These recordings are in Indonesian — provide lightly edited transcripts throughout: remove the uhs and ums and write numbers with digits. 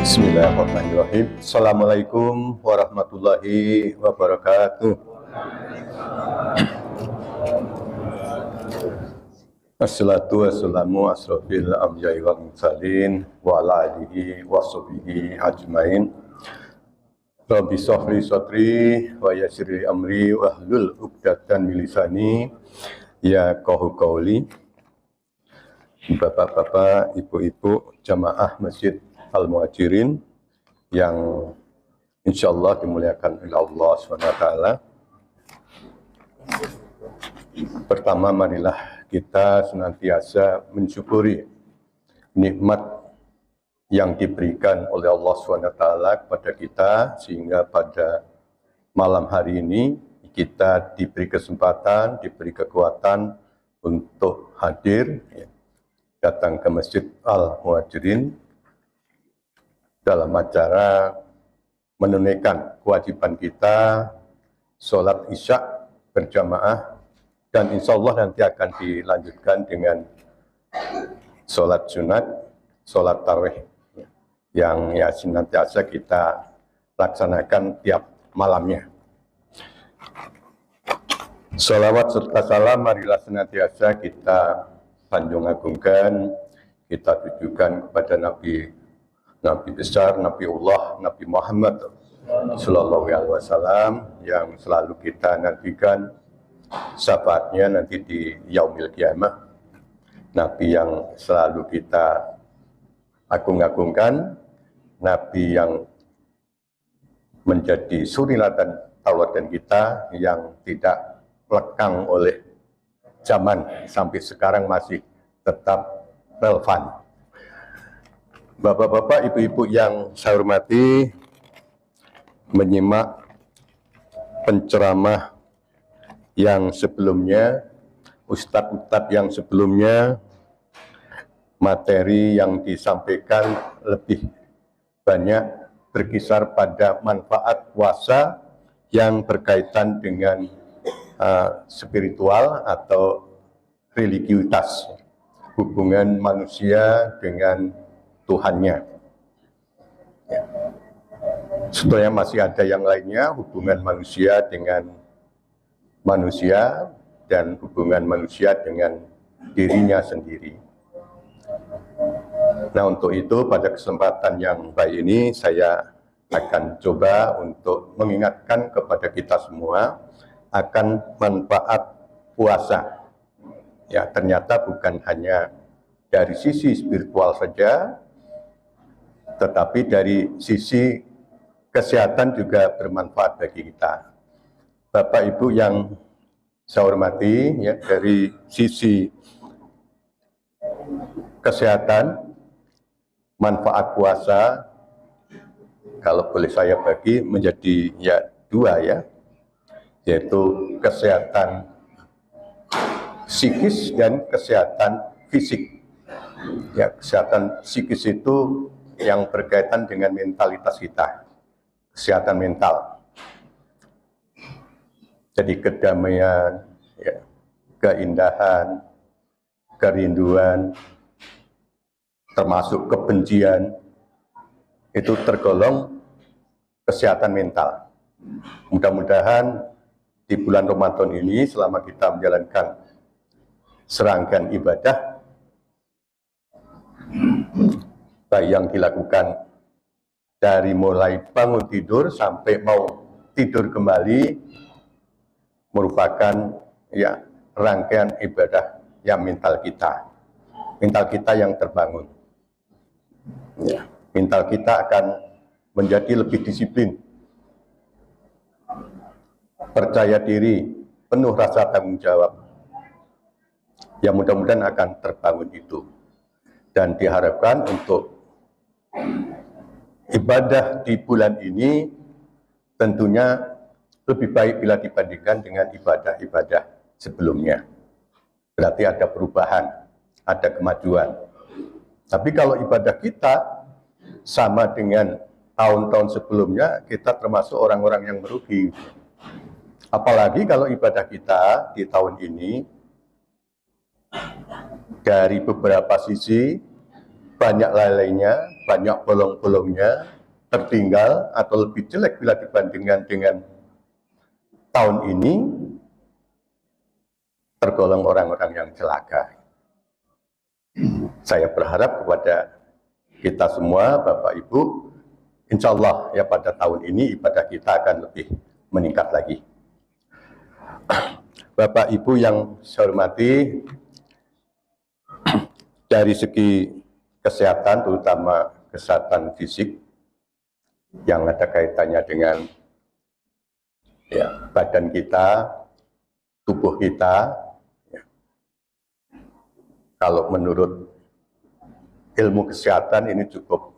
Bismillahirrahmanirrahim. Assalamualaikum warahmatullahi wabarakatuh. Assalatu wassalamu asrofil amjai wal mursalin wa ala alihi wa sahbihi ajmain. Rabbi shrahli sadri wa yassirli amri wahlul 'uqdatam min lisani yafqahu qawli. Bapak-bapak, ibu-ibu jamaah Masjid Al-Muhajirin yang insyaallah dimuliakan oleh Allah SWT. Pertama, marilah kita senantiasa mensyukuri nikmat yang diberikan oleh Allah SWT kepada kita, sehingga pada malam hari ini kita diberi kesempatan, diberi kekuatan untuk hadir, datang ke Masjid Al-Muhajirin dalam acara menunaikan kewajiban kita sholat isya berjamaah, dan insya Allah nanti akan dilanjutkan dengan sholat sunat, sholat tarawih yang ya senantiasa kita laksanakan tiap malamnya. Sholawat serta salam marilah senantiasa kita sanjung agungkan, kita tujukan kepada Nabi besar, Nabiullah, Nabi Muhammad Sallallahu Alaihi Wasallam, yang selalu kita nantikan syafaatnya nanti di yaumil qiyamah. Nabi yang selalu kita agung-agungkan, Nabi yang menjadi suri dan tauladan kita, yang tidak lekang oleh zaman, sampai sekarang masih tetap relevan. Bapak-bapak, ibu-ibu yang saya hormati, menyimak penceramah yang sebelumnya, ustadz-ustadz yang sebelumnya, materi yang disampaikan lebih banyak berkisar pada manfaat puasa yang berkaitan dengan spiritual atau religiusitas, hubungan manusia dengan Tuhannya. Ya. Sebetulnya masih ada yang lainnya, hubungan manusia dengan manusia dan hubungan manusia dengan dirinya sendiri. Nah, untuk itu pada kesempatan yang baik ini saya akan coba untuk mengingatkan kepada kita semua akan manfaat puasa. Ya, ternyata bukan hanya dari sisi spiritual saja, tetapi dari sisi kesehatan juga bermanfaat bagi kita. Bapak Ibu yang saya hormati, ya, dari sisi kesehatan, manfaat puasa, kalau boleh saya bagi menjadi ya dua, ya, yaitu kesehatan psikis dan kesehatan fisik. Ya, kesehatan psikis itu yang berkaitan dengan mentalitas kita, kesehatan mental. Jadi kedamaian, ya, keindahan, kerinduan, termasuk kebencian, itu tergolong kesehatan mental. Mudah-mudahan di bulan Ramadan ini, selama kita menjalankan serangkaian ibadah, baik yang dilakukan dari mulai bangun tidur sampai mau tidur kembali, merupakan ya rangkaian ibadah yang mental kita yang terbangun. Ya, mental kita akan menjadi lebih disiplin, percaya diri, penuh rasa tanggung jawab. Ya, mudah-mudahan akan terbangun itu, dan diharapkan untuk ibadah di bulan ini tentunya lebih baik bila dibandingkan dengan ibadah-ibadah sebelumnya. Berarti ada perubahan, ada kemajuan. Tapi kalau ibadah kita sama dengan tahun-tahun sebelumnya, kita termasuk orang-orang yang merugi. Apalagi kalau ibadah kita di tahun ini dari beberapa sisi banyak lalainya, banyak bolong-bolongnya, tertinggal atau lebih jelek bila dibandingkan dengan tahun ini, tergolong orang-orang yang celaka. Saya berharap kepada kita semua, Bapak Ibu, insya Allah ya pada tahun ini ibadah kita akan lebih meningkat lagi. Bapak Ibu yang saya hormati, dari segi kesehatan, terutama kesehatan fisik yang ada kaitannya dengan ya, badan kita, tubuh kita, ya. Kalau menurut ilmu kesehatan ini cukup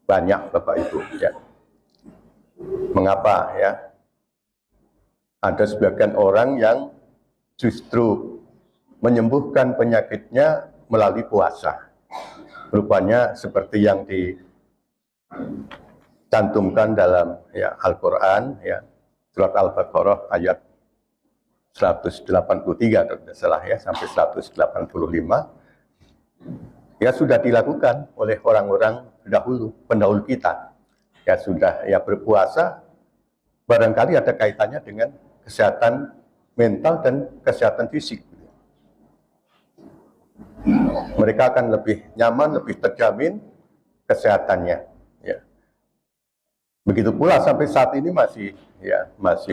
banyak, Bapak Ibu. Ya. Mengapa ya? Ada sebagian orang yang justru menyembuhkan penyakitnya melalui puasa. Rupanya seperti yang dicantumkan dalam ya, Al-Quran, ya, surat Al-Baqarah ayat 183 kalau tidak salah ya, sampai 185. Ya sudah dilakukan oleh orang-orang dahulu, pendahulu kita. Ya sudah ya berpuasa, barangkali ada kaitannya dengan kesehatan mental dan kesehatan fisik. Mereka akan lebih nyaman, lebih terjamin kesehatannya. Ya. Begitu pula sampai saat ini masih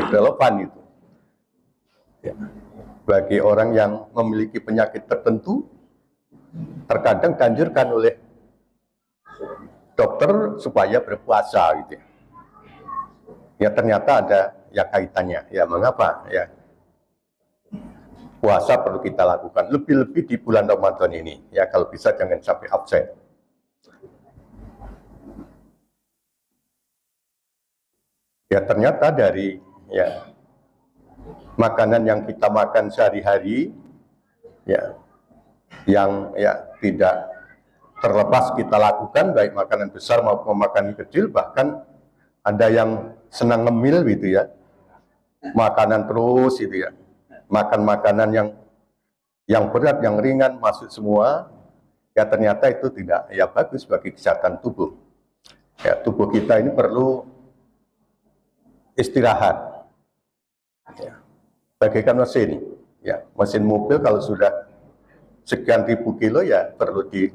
relevan itu. Ya. Bagi orang yang memiliki penyakit tertentu, terkadang dianjurkan oleh dokter supaya berpuasa gitu ya. Ya ternyata ada ya kaitannya. Ya mengapa ya? Puasa perlu kita lakukan lebih-lebih di bulan Ramadan ini. Ya kalau bisa jangan sampai absen. Ya ternyata dari ya makanan yang kita makan sehari-hari ya yang ya tidak terlepas kita lakukan, baik makanan besar maupun makanan kecil, bahkan ada yang senang ngemil gitu ya, makanan terus gitu ya, makan makanan yang berat, yang ringan masuk semua, ya ternyata itu tidak ya bagus bagi kesehatan tubuh. Ya tubuh kita ini perlu istirahat, ya. Bagaikan mesin, ya mesin mobil kalau sudah sekian ribu kilo ya perlu di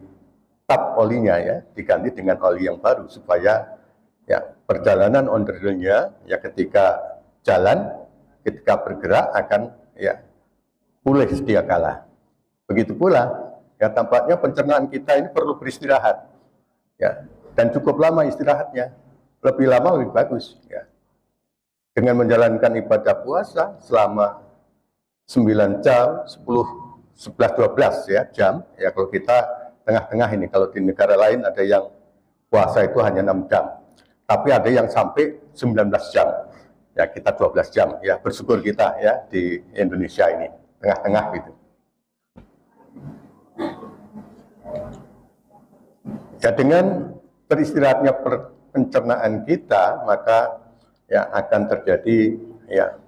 tap olinya ya, diganti dengan oli yang baru supaya ya perjalanan on the road-nya ya ketika jalan, ketika bergerak akan ya pulih sedia kala. Begitu pula ya tampaknya pencernaan kita ini perlu beristirahat ya, dan cukup lama istirahatnya, lebih lama lebih bagus ya. Dengan menjalankan ibadah puasa selama 9 jam, 10, 11, 12 ya jam ya, kalau kita tengah-tengah ini, kalau di negara lain ada yang puasa itu hanya 6 jam, tapi ada yang sampai 19 jam. Ya kita 12 jam, ya bersyukur kita ya di Indonesia ini, tengah-tengah gitu. Ya dengan beristirahatnya pencernaan kita, maka ya akan terjadi ya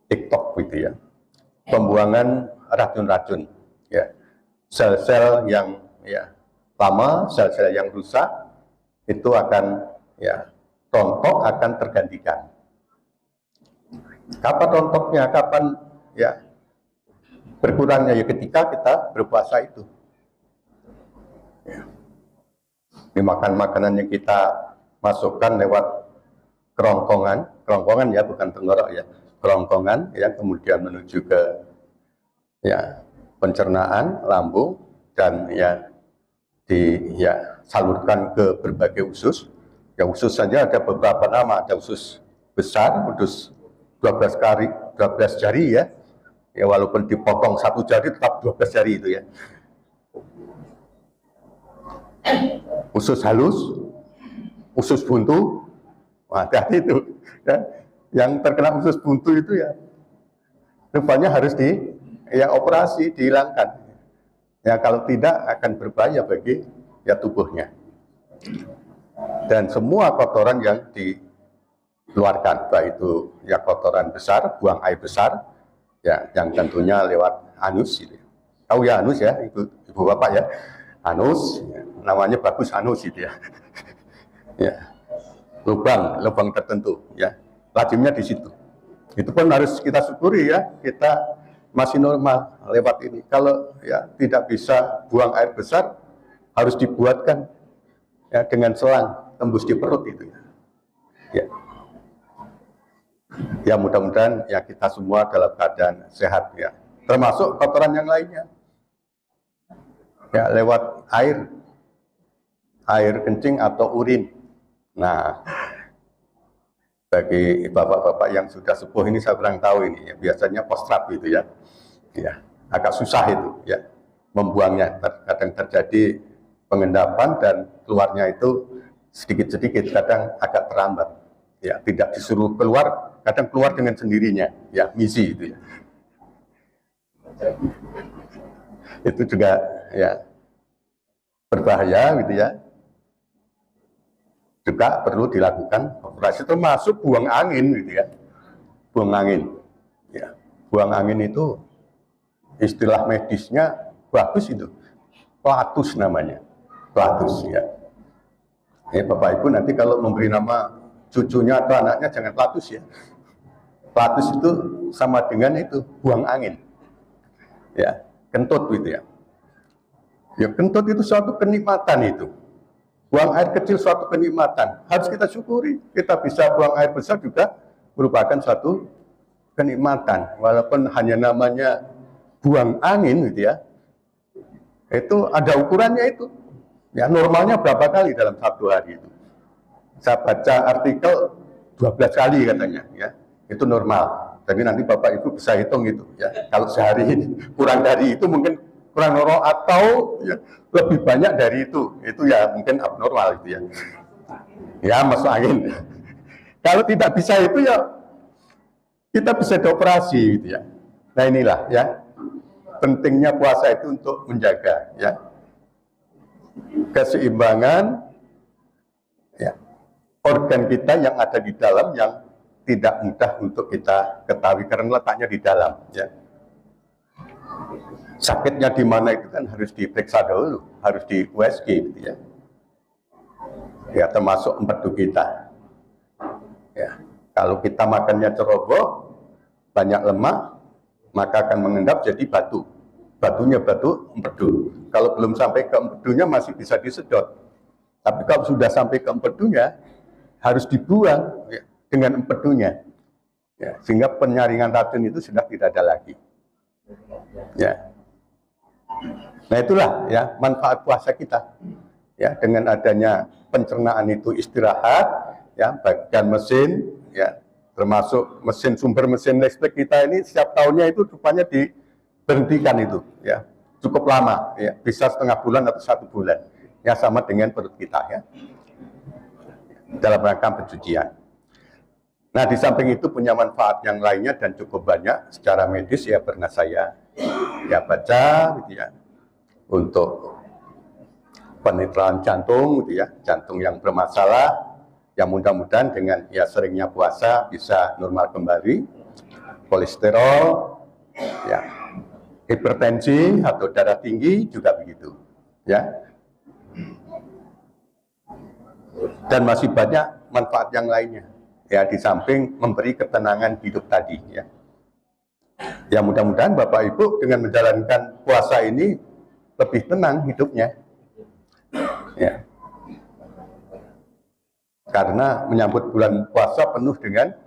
TikTok gitu ya, pembuangan racun-racun ya, sel-sel yang ya lama, sel-sel yang rusak itu akan ya rontok, akan tergantikan. Kapan rontoknya, kapan ya berkurangnya, ya ketika kita berpuasa itu ya. Dimakan makanan yang kita masukkan lewat kerongkongan ya, bukan tenggorok ya, kerongkongan ya, kemudian menuju ke ya pencernaan lambung dan ya salurkan ke berbagai usus. Ya usus saja ada beberapa nama, ada usus besar, usus 12 jari ya. Ya walaupun dipotong 1 jari tetap 12 jari itu ya. Usus halus, usus buntu, hati-hati itu ya. Yang terkena usus buntu itu ya rupanya harus operasi, dihilangkan. Ya kalau tidak akan berbahaya bagi ya tubuhnya. Dan semua kotoran yang dikeluarkan, baik itu ya kotoran besar, buang air besar, ya yang tentunya lewat anus. Gitu. Tahu ya anus ya, ibu bapak ya, anus, ya. namanya bagus anus gitu ya. Ya, lubang tertentu ya, lajimnya di situ. Itu pun harus kita syukuri ya, kita masih normal lewat ini. Kalau ya tidak bisa buang air besar, harus dibuatkan ya dengan selang tembus di perut itu ya. Ya, ya mudah-mudahan ya kita semua dalam keadaan sehat ya, termasuk kotoran yang lainnya ya, lewat air kencing atau urin. Nah, bagi bapak-bapak yang sudah sepuh ini saya kurang tahu ini ya, biasanya postrap gitu ya, ya agak susah itu ya membuangnya. Kadang terjadi pengendapan dan keluarnya itu sedikit-sedikit, kadang agak terlambat ya, tidak disuruh keluar, kadang keluar dengan sendirinya ya, misi itu ya. Itu juga ya berbahaya gitu ya, juga perlu dilakukan operasi, termasuk buang angin gitu ya. Buang angin ya, buang angin itu istilah medisnya bagus itu, platus namanya, platus ya. Bapak Ibu nanti kalau memberi nama cucunya atau anaknya jangan platus ya. Platus itu sama dengan itu buang angin ya, kentut gitu ya. Ya kentut itu suatu kenikmatan itu. Buang air kecil suatu kenikmatan, harus kita syukuri. Kita bisa buang air besar juga merupakan suatu kenikmatan. Walaupun hanya namanya buang angin gitu ya, itu ada ukurannya itu. Ya normalnya berapa kali dalam satu hari itu? Saya baca artikel 12 kali katanya ya, itu normal. Jadi nanti Bapak Ibu bisa hitung itu ya. Kalau sehari kurang dari itu mungkin kurang normal, atau ya, lebih banyak dari itu ya mungkin abnormal itu ya. Ya masuk angin. Kalau tidak bisa itu ya kita bisa dioperasi gitu ya. Nah inilah ya pentingnya puasa itu untuk menjaga ya keseimbangan ya organ kita yang ada di dalam, yang tidak mudah untuk kita ketahui karena letaknya di dalam ya. Sakitnya di mana itu kan harus diperiksa dulu, harus di USG gitu ya. Ya termasuk empedu kita. Ya, kalau kita makannya ceroboh, banyak lemak, maka akan mengendap jadi batu. Batunya batu empedu. Kalau belum sampai ke empedunya masih bisa disedot. Tapi kalau sudah sampai ke empedunya, harus dibuang ya, dengan empedunya. Ya, sehingga penyaringan racun itu sudah tidak ada lagi. Ya. Nah itulah ya manfaat puasa kita ya, dengan adanya pencernaan itu istirahat ya, bagian mesin ya, termasuk sumber mesin listrik kita ini setiap tahunnya itu rupanya diberhentikan itu ya, cukup lama ya, bisa setengah bulan atau 1 bulan ya, sama dengan perut kita ya, dalam rangka pencucian. Nah di samping itu punya manfaat yang lainnya dan cukup banyak secara medis ya, pernah saya ya baca gitu ya, untuk penetralan jantung gitu ya, jantung yang bermasalah yang mudah-mudahan dengan ya seringnya puasa bisa normal kembali. Kolesterol ya, hipertensi atau darah tinggi juga begitu ya, dan masih banyak manfaat yang lainnya ya, di samping memberi ketenangan hidup tadi ya. Ya mudah-mudahan Bapak Ibu dengan menjalankan puasa ini lebih tenang hidupnya ya, karena menyambut bulan puasa penuh dengan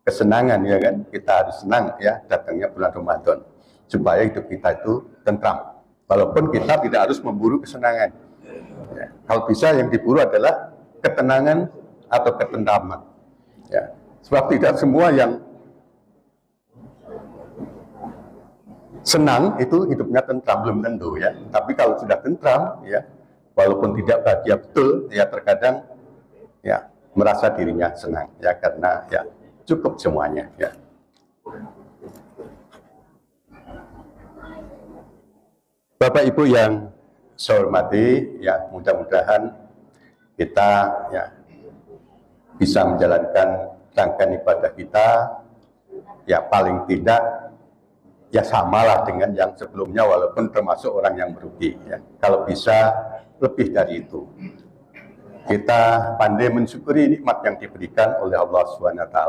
kesenangan ya kan. Kita harus senang ya datangnya bulan Ramadan, supaya hidup kita itu tentram, walaupun kita tidak harus memburu kesenangan ya. Kalau bisa yang diburu adalah ketenangan atau ketentraman ya, sebab tidak semua yang senang itu hidupnya tentram, belum tentu ya. Tapi kalau sudah tentram ya, walaupun tidak bahagia betul ya, terkadang ya merasa dirinya senang ya, karena ya cukup semuanya ya. Bapak Ibu yang saya hormati ya, mudah-mudahan kita ya bisa menjalankan rangkaian ibadah kita ya, paling tidak ya samalah dengan yang sebelumnya, walaupun termasuk orang yang merugi ya. Kalau bisa lebih dari itu. Kita pandai mensyukuri nikmat yang diberikan oleh Allah SWT.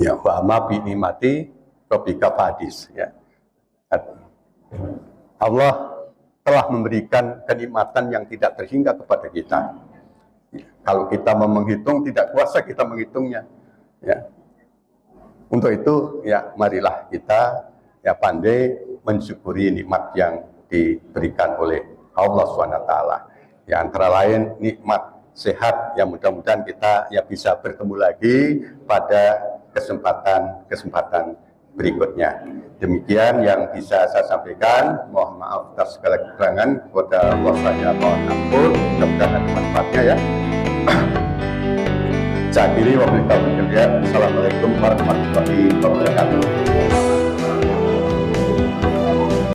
Ya, wa ma bi nikmati rabbika fahadis, ya. Allah telah memberikan kenikmatan yang tidak terhingga kepada kita. Kalau kita mau menghitung, tidak kuasa kita menghitungnya. Ya. Untuk itu, ya marilah kita ya pandai mensyukuri nikmat yang diberikan oleh Allah SWT. Ya, antara lain nikmat sehat, yang mudah-mudahan kita ya bisa bertemu lagi pada kesempatan berikutnya. Demikian yang bisa saya sampaikan. Mohon maaf atas segala kekurangan. Kepada Allah saya mohon ampun. Mudah-mudahan ada manfaatnya ya. Saya akhiri, wabillahi taufiq wal hidayah. Assalamualaikum warahmatullahi wabarakatuh.